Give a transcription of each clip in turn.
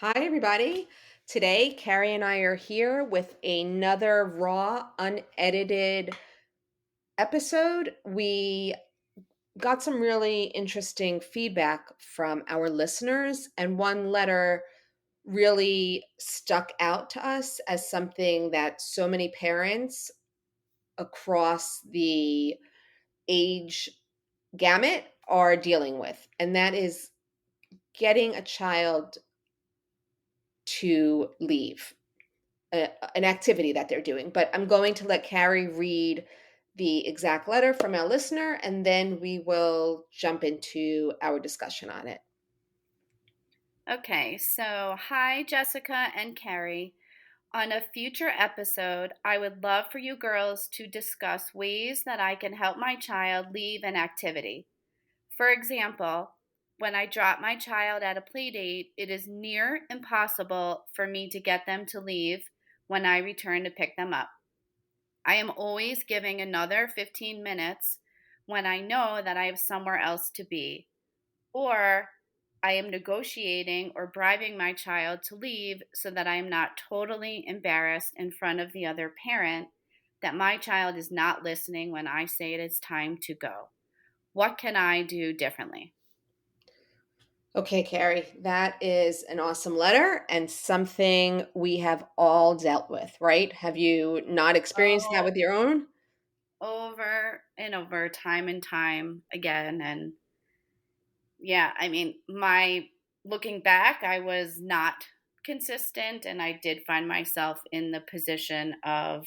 Hi, everybody. Today, Carrie and I are here with another raw, unedited episode. We got some really interesting feedback from our listeners, and one letter really stuck out to us as something that so many parents across the age gamut are dealing with, and that is getting a child to leave an activity that they're doing. But I'm going to let Carrie read the exact letter from our listener, and then we will jump into our discussion on it. Okay, so hi, Jessica and Carrie. On a future episode, I would love for you girls to discuss ways that I can help my child leave an activity. For example, when I drop my child at a play date, it is near impossible for me to get them to leave when I return to pick them up. I am always giving another 15 minutes when I know that I have somewhere else to be, or I am negotiating or bribing my child to leave so that I am not totally embarrassed in front of the other parent that my child is not listening when I say it is time to go. What can I do differently? Okay, Carrie, that is an awesome letter and something we have all dealt with, right? Have you not experienced that Oh, with your own? over and over, time and time again. And yeah, I mean, my looking back, I was not consistent and I did find myself in the position of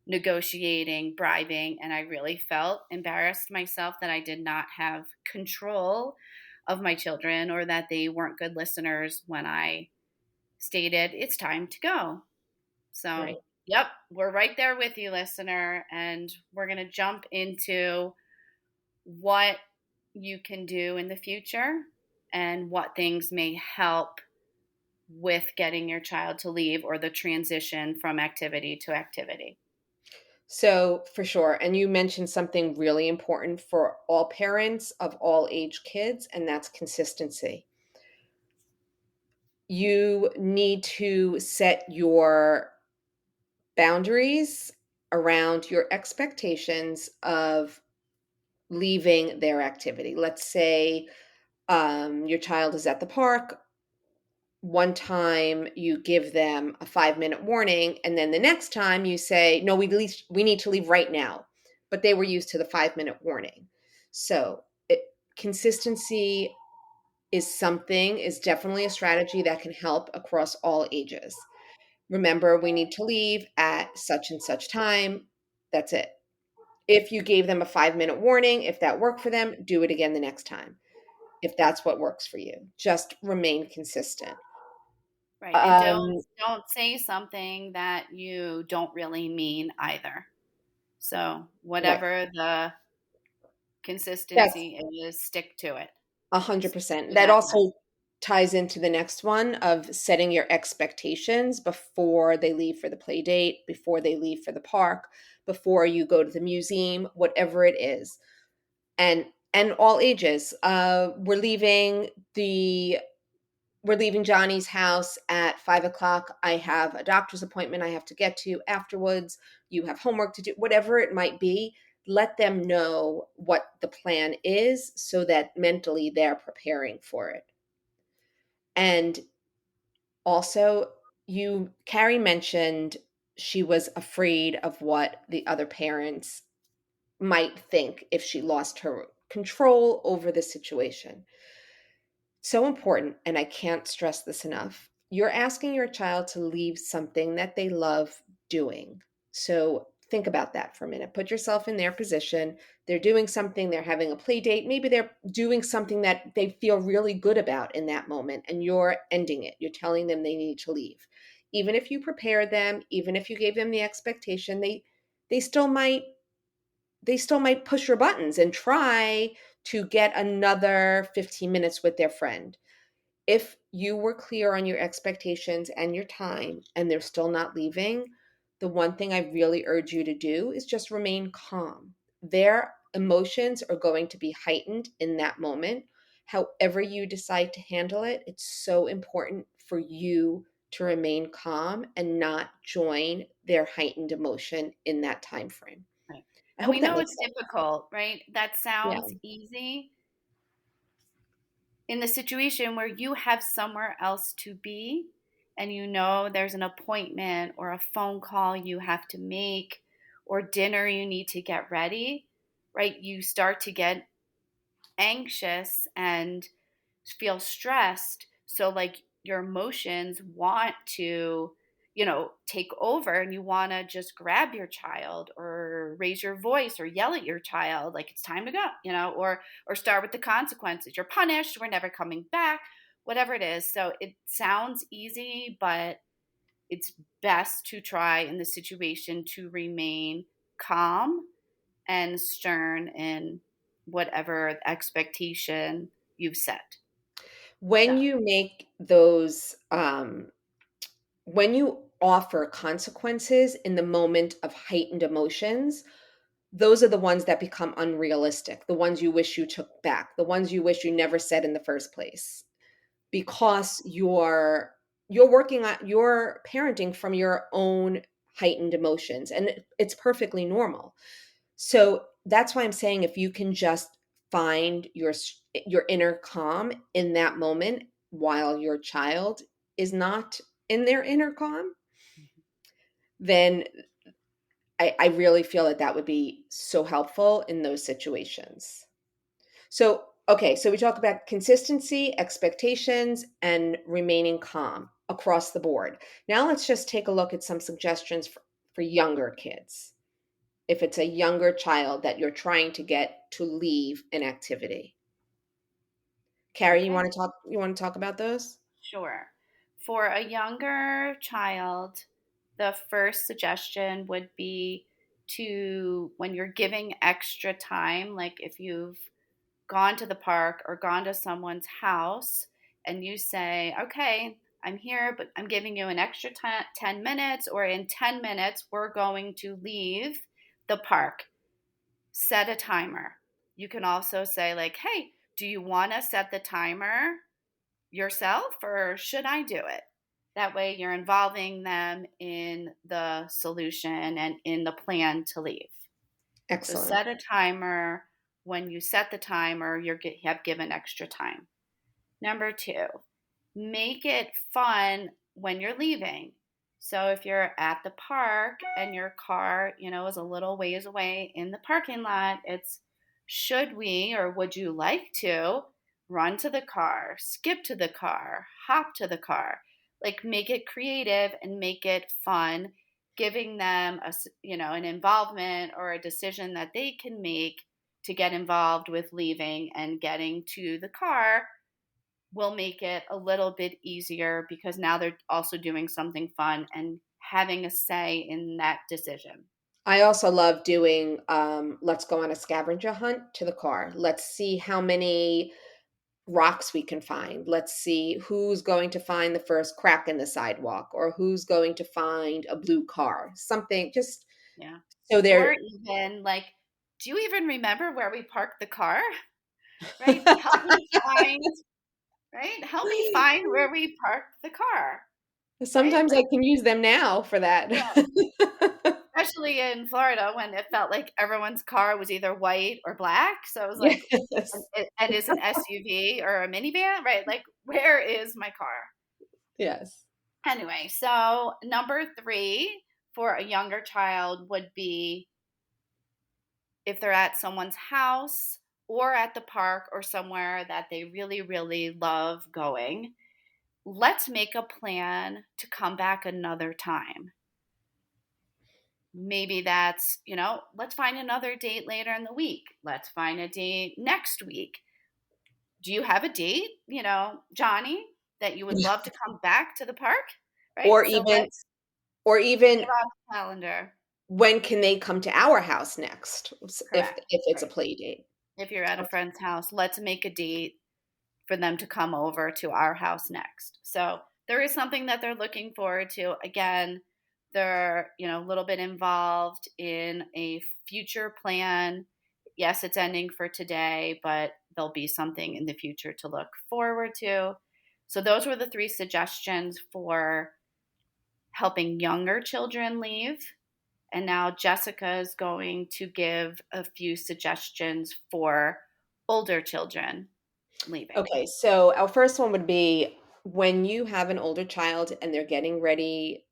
negotiating, bribing, and I really felt embarrassed myself that I did not have control of my children or that they weren't good listeners when I stated it's time to go. So, Right. yep, we're right there with you, listener, and we're going to jump into what you can do in the future and what things may help with getting your child to leave or the transition from activity to activity. So, for sure. And you mentioned something really important for all parents of all age kids, and that's consistency. You need to set your boundaries around your expectations of leaving their activity. Let's say your child is at the park. One time you give them a 5 minute warning, and then the next time you say, no, we need to leave right now. But they were used to the 5 minute warning. So, consistency is definitely a strategy that can help across all ages. Remember, we need to leave at such and such time. That's it. If you gave them a 5 minute warning, if that worked for them, do it again the next time. If that's what works for you, just remain consistent. Right. And Um, don't say something that you don't really mean either. So, right. whatever the That's consistency is, stick to it. 100%. Stick to That that time. also ties into the next one of setting your expectations before they leave for the play date, before they leave for the park, before you go to the museum, whatever it is. And all ages. The we're leaving Johnny's house at 5 o'clock. I have a doctor's appointment I have to get to afterwards. You have homework to do, whatever it might be. Let them know what the plan is so that mentally they're preparing for it. And also, Carrie mentioned she was afraid of what the other parents might think if she lost her control over the situation. So important, and I can't stress this enough. You're asking your child to leave something that they love doing. So think about that for a minute. Put yourself in their position. They're doing something, they're having a play date. Maybe they're doing something that they feel really good about in that moment, and you're ending it. You're telling them they need to leave. Even if you prepare them, even if you gave them the expectation, they still might they still might push your buttons and try to get another 15 minutes with their friend. If you were clear on your expectations and your time and they're still not leaving, the one thing I really urge you to do is just remain calm. Their emotions are going to be heightened in that moment. However you decide to handle it, it's so important for you to remain calm and not join their heightened emotion in that time frame. Right. I And hope we that know makes it's sense. difficult, right? That Yeah. sounds easy in the situation where you have somewhere else to be and you know there's an appointment or a phone call you have to make or dinner you need to get ready, right? You start to get anxious and feel stressed. So, like, your emotions want to, take over, and you want to just grab your child or raise your voice or yell at your child, like it's time to go, or start with the consequences. You're punished. We're never coming back, whatever it is. So, it sounds easy, but it's best to try in the situation to remain calm and stern in whatever expectation you've set. So, When you make those, when you offer consequences in the moment of heightened emotions, those are the ones that become unrealistic, the ones you wish you took back, the ones you wish you never said in the first place, because you're parenting from your own heightened emotions, and it's perfectly normal. So that's why I'm saying, if you can just find your inner calm in that moment while your child is not in their inner calm, then I really feel that that would be so helpful in those situations. So, okay, so we talk about consistency, expectations, and remaining calm across the board. Now let's just take a look at some suggestions for younger kids. If it's a younger child that you're trying to get to leave an activity. Carrie, okay. you want to talk about those? Sure. For a younger child, the first suggestion would be to, when you're giving extra time, like if you've gone to the park or gone to someone's house and you say, okay, I'm here, but I'm giving you an extra 10 minutes, or in 10 minutes, we're going to leave the park. Set a timer. You can also say, like, hey, do you want to set the timer yourself or should I do it? That way you're involving them in the solution and in the plan to leave. So Excellent. set a timer. When you set the timer, you have given extra time. Number two, make it fun when you're leaving. So if you're at the park and your car, is a little ways away in the parking lot, it's, should we or would you like to run to the car, skip to the car, hop to the car? Like, make it creative and make it fun, giving them an involvement or a decision that they can make to get involved with leaving and getting to the car will make it a little bit easier because now they're also doing something fun and having a say in that decision. I also love doing, let's go on a scavenger hunt to the car. Let's see how many rocks we can find. Let's see who's going to find the first crack in the sidewalk, or who's going to find a blue car. Something just Yeah. so Or they're even like, do you even remember where we parked the car? Right? Help me find, right? Help me find where we parked the car, right? sometimes I Like, can use them now for that. yeah, especially in Florida when it felt like everyone's car was either white or black. So it was like, Yes. and is an SUV or a minivan, right? Like, where is my car? Yes. Anyway, so number three for a younger child would be if they're at someone's house or at the park or somewhere that they really, really love going, let's make a plan to come back another time. Maybe that's, let's find another date later in the week. Let's find a date next week. Do you have a date, Johnny, that you would love to come back to the park? Or Right? So even let's or put even it on the calendar. when can they come to our house next, Correct. if it's a Right. play date. If you're at a friend's house, let's make a date for them to come over to our house next. So there is something that they're looking forward to. Again, they're, a little bit involved in a future plan. Yes, it's ending for today, but there'll be something in the future to look forward to. So those were the three suggestions for helping younger children leave. And now Jessica is going to give a few suggestions for older children leaving. Okay, so our first one would be when you have an older child and they're getting ready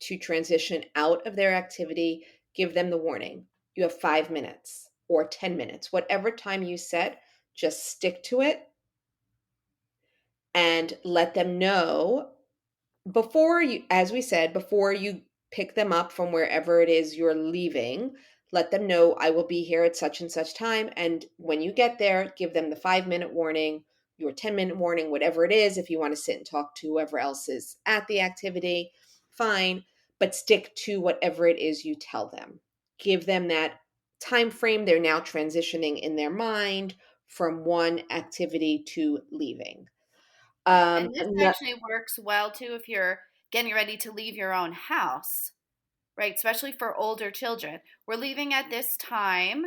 to transition out of their activity, give them the warning. You have 5 minutes or 10 minutes, whatever time you set, just stick to it and let them know before you, as we said, before you pick them up from wherever it is you're leaving, let them know I will be here at such and such time. And when you get there, give them the 5 minute warning, your 10 minute warning, whatever it is. If you want to sit and talk to whoever else is at the activity, fine, but stick to whatever it is you tell them. Give them that time frame. They're now transitioning in their mind from one activity to leaving. Right. And this No, actually works well too if you're getting ready to leave your own house, right? Especially for older children. We're leaving at this time.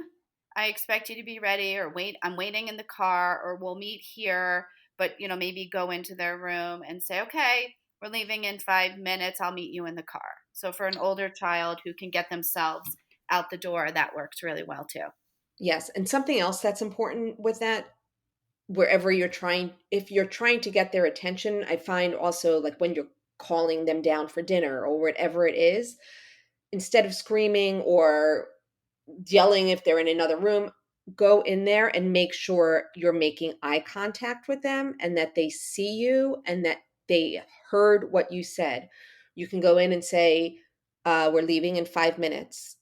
I expect you to be ready, or wait, I'm waiting in the car, or we'll meet here, but maybe go into their room and say, okay, we're leaving in 5 minutes. I'll meet you in the car. So for an older child who can get themselves out the door, that works really well too. yes, and something else that's important with that, wherever you're trying if you're trying to get their attention, I find also, like, when you're calling them down for dinner or whatever it is, instead of screaming or yelling if they're in another room, go in there and make sure you're making eye contact with them and that they see you and that they heard what you said. You can go in and say, "We're leaving in 5 minutes.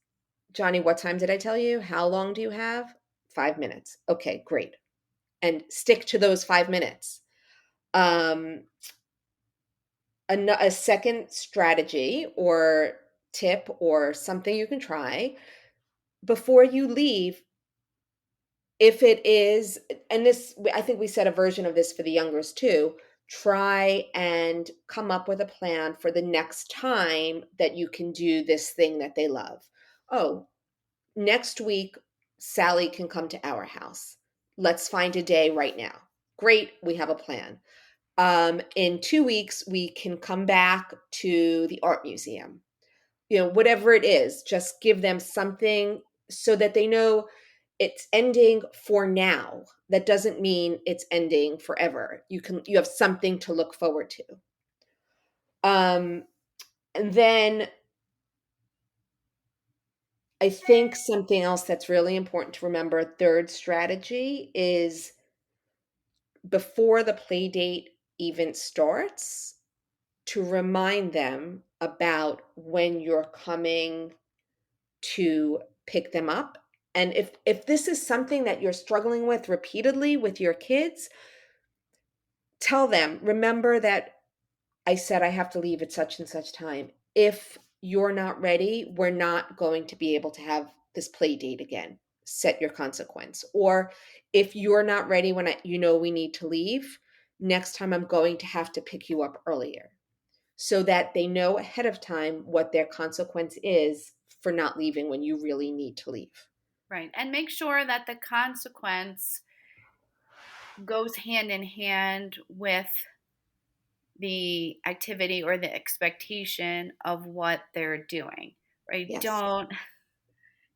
Johnny, what time did I tell you? How long do you have? 5 minutes. Okay, great." And stick to those 5 minutes. Um, a second strategy or tip or something you can try before you leave, if it is, and this, I think we said a version of this for the youngers too, try and come up with a plan for the next time that you can do this thing that they love. Oh, next week, Sally can come to our house. Let's find a day right now. Great, we have a plan. In 2 weeks, we can come back to the art museum. Whatever it is, just give them something so that they know it's ending for now. That doesn't mean it's ending forever. You have something to look forward to. And then I think something else that's really important to remember, a third strategy is before the play date even starts, to remind them about when you're coming to pick them up. And if this is something that you're struggling with repeatedly with your kids, tell them, remember that I said I have to leave at such and such time. If you're not ready, we're not going to be able to have this play date again. Set your consequence. Or if you're not ready when we need to leave, next time I'm going to have to pick you up earlier, so that they know ahead of time what their consequence is for not leaving when you really need to leave. Right. And make sure that the consequence goes hand in hand with the activity or the expectation of what they're doing, right? Yes. Don't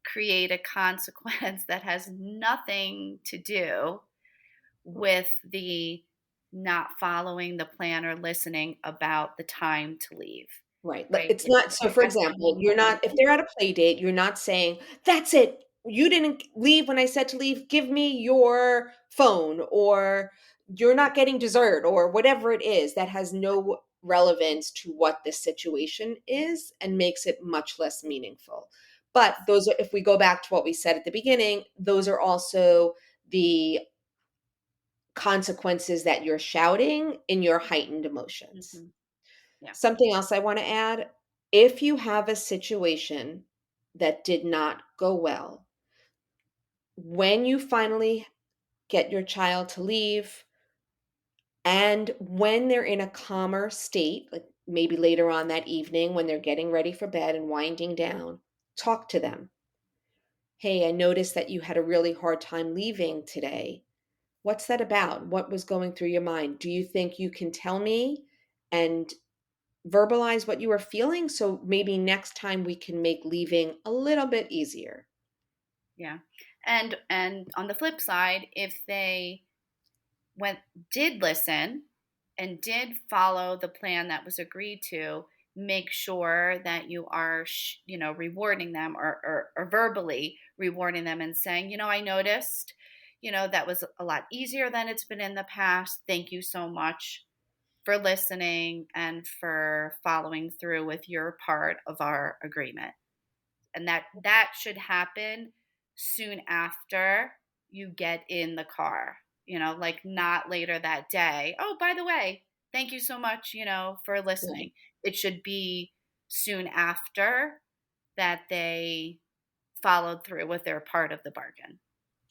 create a consequence that has nothing to do with the not following the plan or listening about the time to leave, Right. right? It's not, so for example, you're not, if they're at a play date, you're not saying, "That's it. You didn't leave when I said to leave. Give me your phone," or "You're not getting dessert," or whatever it is that has no relevance to what the situation is and makes it much less meaningful. But those are, if we go back to what we said at the beginning, those are also the consequences that you're shouting in your heightened emotions. Mhm. Yeah. Something else I want to add, if you have a situation that did not go well, when you finally get your child to leave and when they're in a calmer state, like maybe later on that evening when they're getting ready for bed and winding down, talk to them. "Hey, I noticed that you had a really hard time leaving today. What's that about? What was going through your mind? Do you think you can tell me and verbalize what you are feeling? So maybe next time we can make leaving a little bit easier. Yeah. And on the flip side, if they went did listen and did follow the plan that was agreed to, make sure that you are rewarding them, or verbally rewarding them and saying, I noticed, that was a lot easier than it's been in the past. Thank you so much for listening and for following through with your part of our agreement. And that should happen soon after you get in the car, like not later that day. Oh, by the way, thank you so much, for Right. listening. It should be soon after that they followed through with their part of the bargain.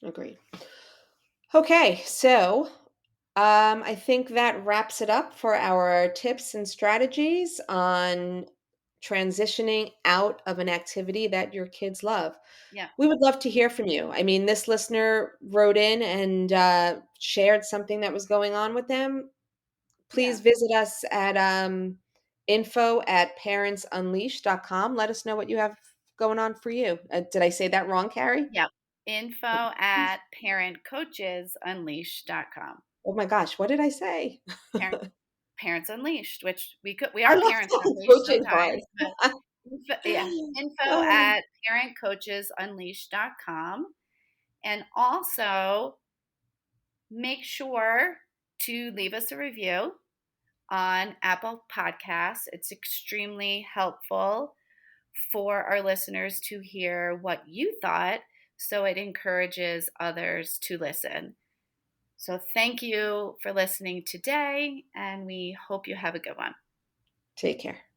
Agreed. Okay, so I think that wraps it up for our tips and strategies on transitioning out of an activity that your kids love. Yeah. We would love to hear from you. I mean, this listener wrote in and shared something that was going on with them. Please Yeah. visit us at info@parentsunleashed.com. Let us know what you have going on for you. Did I say that wrong, Carrie? Yep. Info@parentcoachesunleashed.com. Oh my gosh, what did I say? Parent Parents Unleashed, which we I are left parents the unleashed coaching part. sometimes, but info Oh, at parentcoachesunleashed.com. And also make sure to leave us a review on Apple Podcasts. It's extremely helpful for our listeners to hear what you thought, so it encourages others to listen. So thank you for listening today, and we hope you have a good one. take care.